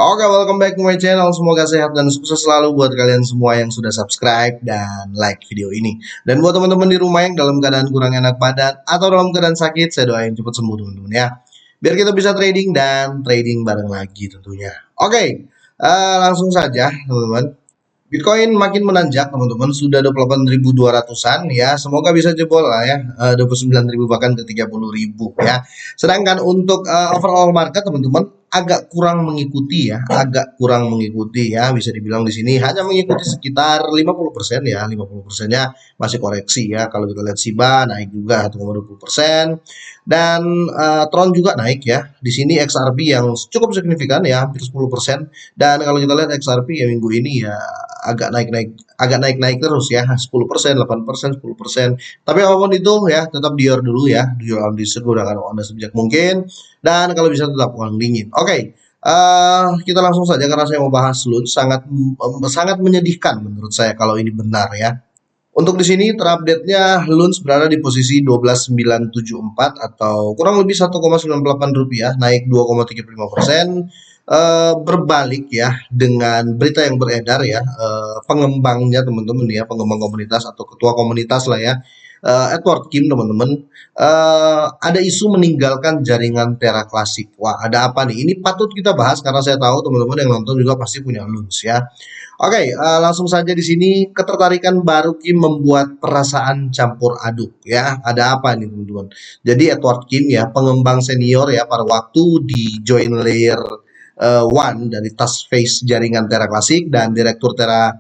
Oke, welcome back to my channel. Semoga sehat dan sukses selalu buat kalian semua yang sudah subscribe dan like video ini. Dan buat teman-teman di rumah yang dalam keadaan kurang enak badan atau dalam keadaan sakit, saya doain cepat sembuh teman-teman ya. Biar kita bisa trading dan trading bareng lagi tentunya. Oke, langsung saja teman-teman. Bitcoin makin menanjak teman-teman, sudah 28.200-an ya. Semoga bisa jebol lah ya, 29.000 bahkan ke 30.000 ya. Sedangkan untuk overall market teman-teman agak kurang mengikuti ya, bisa dibilang di sini hanya mengikuti sekitar 50% ya, 50%-nya masih koreksi ya. Kalau kita lihat Shiba naik juga 1,20% dan Tron juga naik ya. Di sini XRP yang cukup signifikan ya, hampir 10%. Dan kalau kita lihat XRP ya minggu ini ya agak naik terus ya, 10%, 8%, 10%. Tapi apapun itu ya tetap dior dulu ya, dior on dessert gunakan Anda sejak mungkin, dan kalau bisa tetap uang dingin. Oke, kita langsung saja karena saya mau bahas LUN. Sangat menyedihkan menurut saya kalau ini benar ya. Untuk di sini terupdate-nya LUNS berada di posisi 12.974 atau kurang lebih 1,98 rupiah, naik 2,35%. Berbalik ya dengan berita yang beredar ya, pengembangnya teman-teman ya, pengembang komunitas atau ketua komunitas lah ya, Edward Kim teman-teman, ada isu meninggalkan jaringan Terra Classic. Wah, ada apa nih? Ini patut kita bahas karena saya tahu teman-teman yang nonton juga pasti punya LUNS ya. Oke, langsung saja di sini ketertarikan baru Kim membuat perasaan campur aduk ya. Ada apa nih teman-teman? Jadi Edward Kim ya, pengembang senior ya pada waktu di Join Layer One dari Task Face jaringan Terra Classic dan Direktur Terra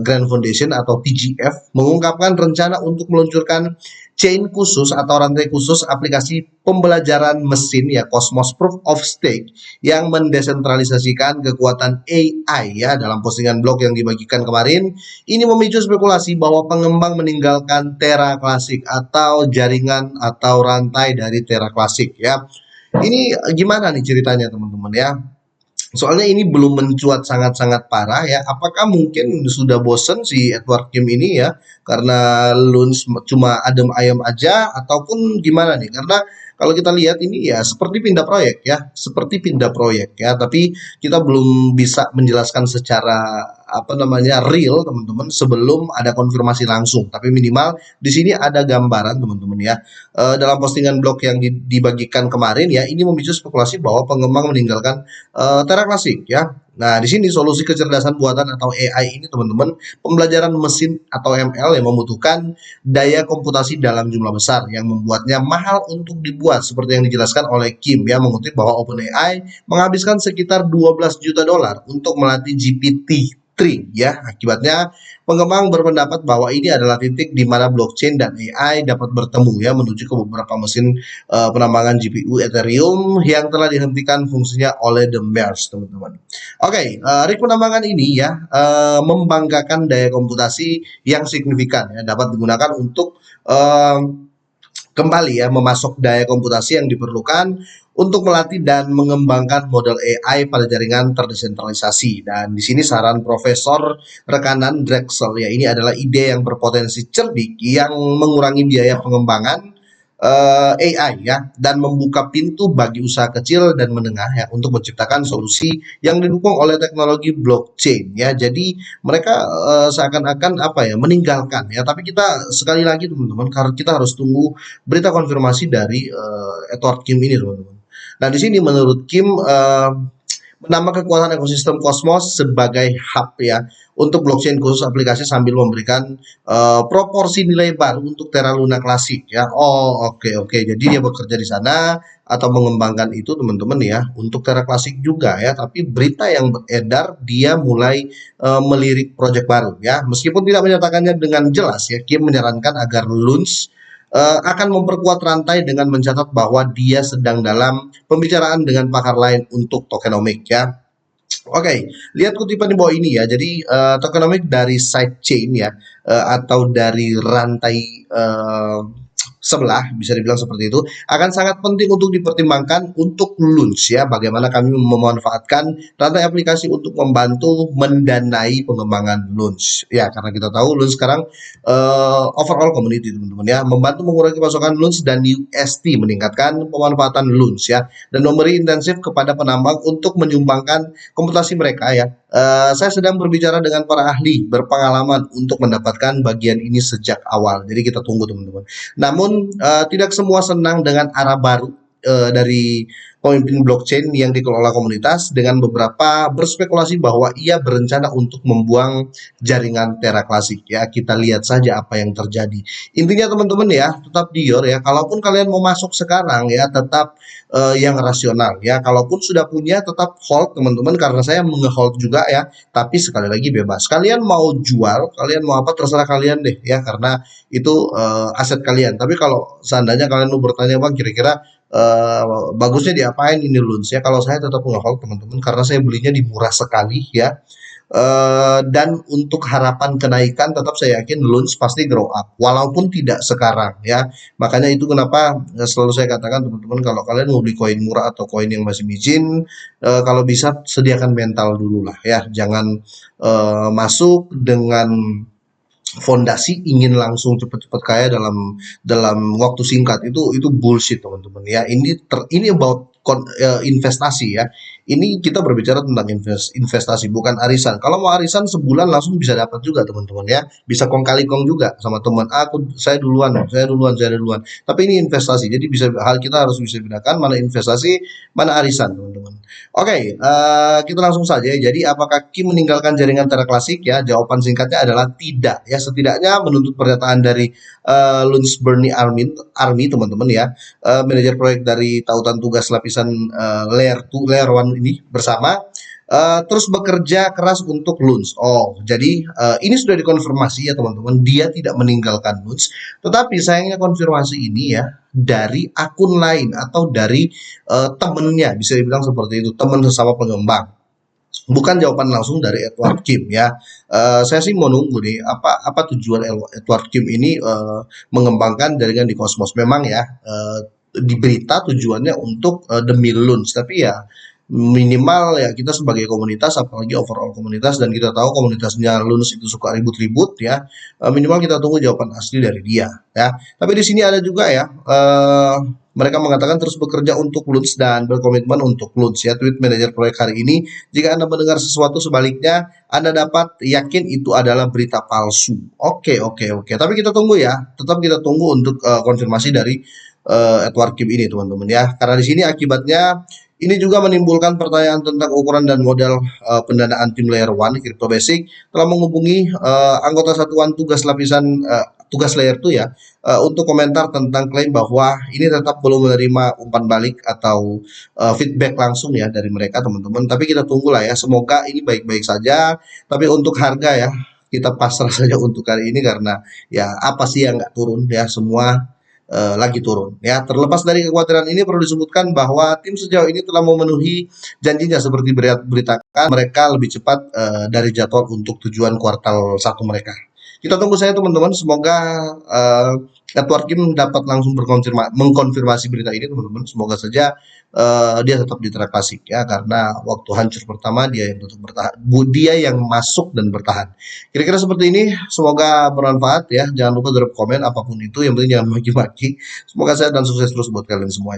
Grand Foundation atau TGF mengungkapkan rencana untuk meluncurkan chain khusus atau rantai khusus aplikasi pembelajaran mesin ya Cosmos Proof of Stake yang mendesentralisasikan kekuatan AI ya. Dalam postingan blog yang dibagikan kemarin, ini memicu spekulasi bahwa pengembang meninggalkan Terra Classic atau jaringan atau rantai dari Terra Classic ya. Ini gimana nih ceritanya teman-teman ya? Soalnya ini belum mencuat sangat-sangat parah ya. Apakah mungkin sudah bosen si Edward Kim ini ya karena Luns cuma adem ayam aja ataupun gimana nih? Karena kalau kita lihat ini ya seperti pindah proyek ya, seperti pindah proyek ya. Tapi kita belum bisa menjelaskan secara apa namanya real teman-teman sebelum ada konfirmasi langsung. Tapi minimal di sini ada gambaran teman-teman ya. Dalam postingan blog yang dibagikan kemarin ya, ini memicu spekulasi bahwa pengembang meninggalkan Terra Classic ya. Nah, di sini solusi kecerdasan buatan atau AI ini teman-teman, pembelajaran mesin atau ML yang membutuhkan daya komputasi dalam jumlah besar yang membuatnya mahal untuk dibuat seperti yang dijelaskan oleh Kim ya, mengutip bahwa OpenAI menghabiskan sekitar 12 juta dolar untuk melatih GPT-3 ya. Akibatnya pengembang berpendapat bahwa ini adalah titik di mana blockchain dan AI dapat bertemu ya menuju ke beberapa mesin penambangan GPU Ethereum yang telah dihentikan fungsinya oleh The Bears teman-teman. Oke, rig penambangan ini ya membanggakan daya komputasi yang signifikan ya, dapat digunakan untuk kembali ya memasok daya komputasi yang diperlukan untuk melatih dan mengembangkan model AI pada jaringan terdesentralisasi. Dan di sini saran Profesor Rekanan Drexel ya, ini adalah ide yang berpotensi cerdik yang mengurangi biaya pengembangan AI ya dan membuka pintu bagi usaha kecil dan menengah ya untuk menciptakan solusi yang didukung oleh teknologi blockchain ya. Jadi mereka seakan-akan apa ya meninggalkan ya, tapi kita sekali lagi teman-teman karena kita harus tunggu berita konfirmasi dari Edward Kim ini teman-teman. Nah, di sini menurut Kim menambah kekuatan ekosistem Cosmos sebagai hub ya untuk blockchain khusus aplikasi sambil memberikan proporsi nilai baru untuk Terra Luna Classic ya. Oh, oke. Jadi dia bekerja di sana atau mengembangkan itu teman-teman ya untuk Terra Classic juga ya. Tapi berita yang beredar dia mulai melirik proyek baru ya. Meskipun tidak menyatakannya dengan jelas ya, Kim menyarankan agar Luns akan memperkuat rantai dengan mencatat bahwa dia sedang dalam pembicaraan dengan pakar lain untuk tokenomic ya. Oke, lihat kutipan di bawah ini ya. Jadi tokenomic dari sidechain ya, atau dari rantai sebelah, bisa dibilang seperti itu, akan sangat penting untuk dipertimbangkan untuk launch ya, bagaimana kami memanfaatkan rantai aplikasi untuk membantu mendanai pengembangan launch. Ya, karena kita tahu launch sekarang overall community teman-teman ya, membantu mengurangi pasokan launch dan UST, meningkatkan pemanfaatan launch ya, dan memberi intensif kepada penambang untuk menyumbangkan komputasi mereka ya. Saya sedang berbicara dengan para ahli berpengalaman untuk mendapatkan bagian ini sejak awal. Jadi kita tunggu teman-teman. Namun tidak semua senang dengan arah baru dari pemimpin blockchain yang dikelola komunitas, dengan beberapa berspekulasi bahwa ia berencana untuk membuang jaringan Terra Classic ya. Kita lihat saja apa yang terjadi. Intinya teman-teman ya, tetap dior ya. Kalaupun kalian mau masuk sekarang ya, tetap yang rasional ya. Kalaupun sudah punya, tetap hold teman-teman, karena saya menge-hold juga ya. Tapi sekali lagi bebas. Kalian mau jual, kalian mau apa, terserah kalian deh ya, karena itu aset kalian. Tapi kalau seandainya kalian mau bertanya, Bang, kira-kira bagusnya diapain ini Luns ya, kalau saya tetap nge-hold teman-teman, karena saya belinya di murah sekali ya. Dan untuk harapan kenaikan, tetap saya yakin Luns pasti grow up walaupun tidak sekarang ya. Makanya itu kenapa selalu saya katakan teman-teman, kalau kalian mau beli koin murah atau koin yang masih micin, kalau bisa sediakan mental dulu lah ya, jangan masuk dengan fondasi ingin langsung cepet-cepet kaya dalam dalam waktu singkat. Itu bullshit teman-teman ya. Ini about investasi ya. Ini kita berbicara tentang investasi, bukan arisan. Kalau mau arisan sebulan langsung bisa dapat juga teman-teman ya, bisa kong kali kong juga sama teman, saya duluan, saya duluan. Tapi ini investasi, jadi bisa hal kita harus bisa bedakan mana investasi, mana arisan teman-teman. Oke, kita langsung saja. Jadi apakah Kim meninggalkan jaringan Terra Classic ya? Jawaban singkatnya adalah tidak ya. Setidaknya menurut pernyataan dari Luns Bernie Army teman-teman ya, manajer proyek dari tautan tugas lapisan layer 2 layer 1 ini bersama terus bekerja keras untuk Luns. Oh, jadi ini sudah dikonfirmasi ya teman-teman, dia tidak meninggalkan Luns, tetapi sayangnya konfirmasi ini ya dari akun lain atau dari temennya, bisa dibilang seperti itu, teman sesama pengembang. Bukan jawaban langsung dari Edward Kim ya. Saya sih mau nunggu nih apa tujuan Edward Kim ini mengembangkan jaringan di Cosmos. Memang ya di berita tujuannya untuk demi Luns, tapi ya minimal ya kita sebagai komunitas, apalagi overall komunitas, dan kita tahu komunitasnya Luns itu suka ribut-ribut ya, minimal kita tunggu jawaban asli dari dia ya. Tapi di sini ada juga ya, mereka mengatakan terus bekerja untuk Luns dan berkomitmen untuk Luns ya. Tweet manajer proyek hari ini, jika Anda mendengar sesuatu sebaliknya, Anda dapat yakin itu adalah berita palsu. Oke, oke, oke. Tapi kita tunggu ya, tetap kita tunggu untuk konfirmasi dari Edward Kim ini teman-teman ya. Karena di sini akibatnya ini juga menimbulkan pertanyaan tentang ukuran dan model pendanaan tim Layer 1 Crypto Basic telah menghubungi anggota satuan tugas lapisan tugas Layer 2 ya, untuk komentar tentang klaim bahwa ini tetap belum menerima umpan balik atau feedback langsung ya dari mereka teman-teman. Tapi kita tunggulah ya, semoga ini baik-baik saja. Tapi untuk harga ya, kita pasrah saja untuk kali ini, karena ya apa sih yang nggak turun ya, semua lagi turun ya. Terlepas dari kekhawatiran ini, perlu disebutkan bahwa tim sejauh ini telah memenuhi janjinya seperti beritakan mereka lebih cepat dari jadwal untuk tujuan kuartal 1 mereka. Kita tunggu saja teman-teman, semoga Edward Kim dapat langsung mengkonfirmasi berita ini teman-teman. Semoga saja dia tetap di Terra Classic ya, karena waktu hancur pertama dia yang tetap bertahan, dia yang masuk dan bertahan. Kira-kira seperti ini, semoga bermanfaat ya. Jangan lupa drop komen apapun itu, yang penting jangan maki-maki. Semoga sehat dan sukses terus buat kalian semua.